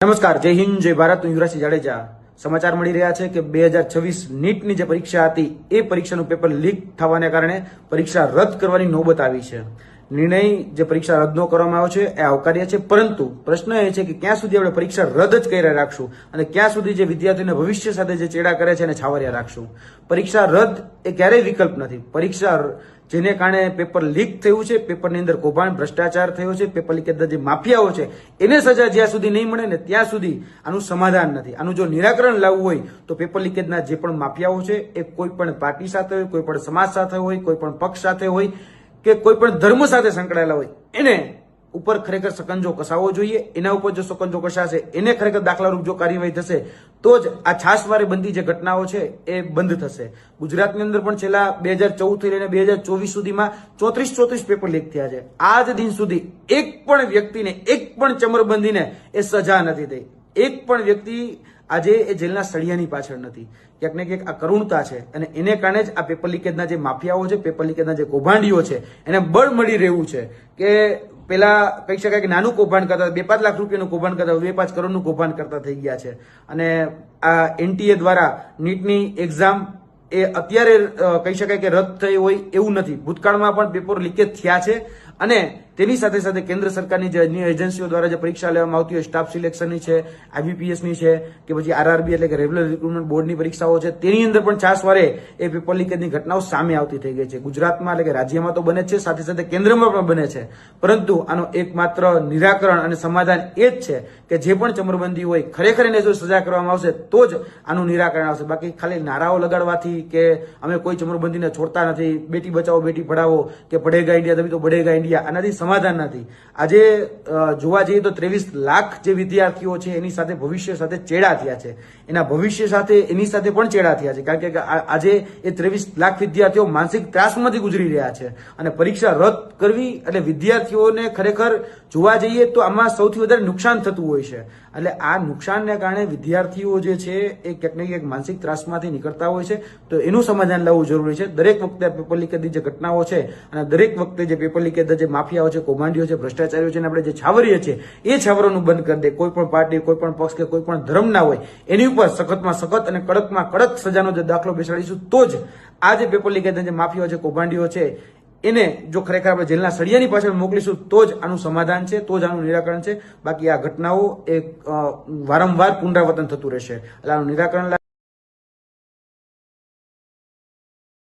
નમસ્કાર, જય હિન્દ, જય ભારત. હું યુવરાજસિંહ જાડેજા. સમાચાર મળી રહ્યા છે કે 2026 નીટની જે પરીક્ષા હતી એ પરીક્ષાનું પેપર લીક થવાને કારણે પરીક્ષા રદ કરવાની નોબત આવી છે. નિર્ણય જે પરીક્ષા રદ ન કરવામાં આવ્યો છે એ આવકાર્ય છે, પરંતુ પ્રશ્ન એ છે કે ક્યાં સુધી આપણે પરીક્ષા રદ જ કર્યા રાખશું અને ક્યાં સુધી જે વિદ્યાર્થીઓના ભવિષ્ય સાથે જે ચેડા કરે છે એને છાવર્યા રાખશું. પરીક્ષા રદ એ ક્યારેય વિકલ્પ નથી. પરીક્ષા જેને કારણે પેપર લીક થયું છે, પેપરની અંદર કૌભાંડ ભ્રષ્ટાચાર થયો છે, પેપર લીકેજના જે માફિયાઓ છે એને સજા જ્યાં સુધી નહીં મળે ને ત્યાં સુધી આનું સમાધાન નથી. આનું જો નિરાકરણ લાવવું હોય તો પેપર લીકેજના જે પણ માફિયાઓ છે એ કોઈ પણ પાર્ટી સાથે હોય, કોઈ પણ સમાજ સાથે હોય, કોઈ પણ પક્ષ સાથે હોય કે કોઈ પણ ધર્મ સાથે સંકળાયેલા હોય એને ઉપર ખરેખર સકંજો કસાવવો જોઈએ. એના ઉપર જો સકંજો કસાશે, એને ખરેખર દાખલારૂપ જો કાર્યવાહી થશે તો જ આ છાશવારે બનતી જે ઘટનાઓ છે એ બંધ થશે. ગુજરાતની અંદર પણ છેલ્લા 2014 થી લઈને 2024 સુધીમાં 34 પેપર લીક થયા છે. આજ દિન સુધી એક પણ વ્યક્તિને, એક પણ ચમરબંધીને એ સજા નથી થઈ. એક પણ વ્યક્તિ આજે એ જેલના સળિયાની પાછળ નથી. ક્યાંક ને ક્યાંક આ કરુણતા છે અને એને કારણે જ આ પેપર લીકેજના જે માફિયાઓ છે, પેપર લીકેજના જે કૌભાંડીઓ છે એને બળ મળી રહ્યું છે કે પેલા કહી શકાય કે નાનું કૌભાંડ કરતા 2-5 લાખ રૂપિયાનું કૌભાંડ કરતા 2-5 કરોડનું કૌભાંડ કરતા થઈ ગયા છે. અને આ એનટીએ દ્વારા નીટની એક્ઝામ એ અત્યારે કહી શકાય કે રદ થઈ હોય એવું નથી. ભૂતકાળમાં પણ પેપર લીકેજ થયા છે અને તેની સાથે સાથે કેન્દ્ર સરકારની જે અન્ય એજન્સીઓ દ્વારા જે પરીક્ષા લેવામાં આવતી હોય, સ્ટાફ સિલેક્શનની છે, આઈબીપીએસની છે કે પછી આરઆરબી એટલે કે રેગ્યુલર રિક્રુટમેન્ટ બોર્ડની પરીક્ષાઓ છે, તેની અંદર પણ છાશવારે એ પેપર લીકેજની ઘટનાઓ સામે આવતી થઈ ગઈ છે. ગુજરાતમાં એટલે કે રાજ્યમાં તો બને છે, સાથે સાથે કેન્દ્રમાં પણ બને છે, પરંતુ આનો એકમાત્ર નિરાકરણ અને સમાધાન એ જ છે કે જે પણ ચમરબંધી હોય ખરેખર એને જો સજા કરવામાં આવશે તો જ આનું નિરાકરણ આવશે. બાકી ખાલી નારાઓ લગાડવાથી કે અમે કોઈ ચમરબંધીને છોડતા નથી, બેટી બચાવો બેટી પઢાવો કે પઢેગા ઇન્ડિયા તभी તો बढ़ेगा ઇન્ડિયા, આનાથી સમાધાન નથી. આજે જોવા જઈએ તો 23 લાખ જે વિદ્યાર્થીઓ છે એની સાથે ભવિષ્ય સાથે ચેડા થયા છે. એના ભવિષ્ય સાથે એની સાથે પણ ચેડા થયા છે, કારણ કે આજે એ 23 લાખ વિદ્યાર્થીઓ માનસિક ત્રાસમાંથી ગુજરી રહ્યા છે અને પરીક્ષા રદ કરવી એટલે વિદ્યાર્થીઓને ખરેખર જોવા જઈએ તો આમાં સૌથી વધારે નુકસાન થતું હોય છે. એટલે આ નુકસાનને કારણે વિદ્યાર્થીઓ જે છે એ ક્યાંક ને ક્યાંક માનસિક ત્રાસમાંથી નીકળતા હોય છે. તો એનું સમાધાન લાવવું જરૂરી છે. દરેક વખતે પેપર લીકેજની જે ઘટનાઓ છે અને દરેક વખતે જે પેપર લીકેજના જે માફિયાઓ છે, કૌભાંડીઓ છે, ભ્રષ્ટાચારીઓ છે, આપણે જે છાવરીએ છીએ એ છાવરોનું બંધ કરી દે. કોઈ પણ પાર્ટી, કોઈ પણ પક્ષ કે કોઈ પણ ધર્મ ના હોય એની ઉપર સખતમાં સખત અને કડકમાં કડક સજાનો જે દાખલો બેસાડીશું તો જ આ જે પેપર લીકેજના જે માફિયાઓ છે, કૌભાંડીઓ છે એને જો ખરેખર આપણે જેલના સળિયાની પાછળ મોકલીશું તો જ આનું સમાધાન છે, તો જ આનું નિરાકરણ છે. બાકી આ ઘટનાઓ એ વારંવાર પુનરાવર્તન થતું રહેશે. એટલે આનું નિરાકરણ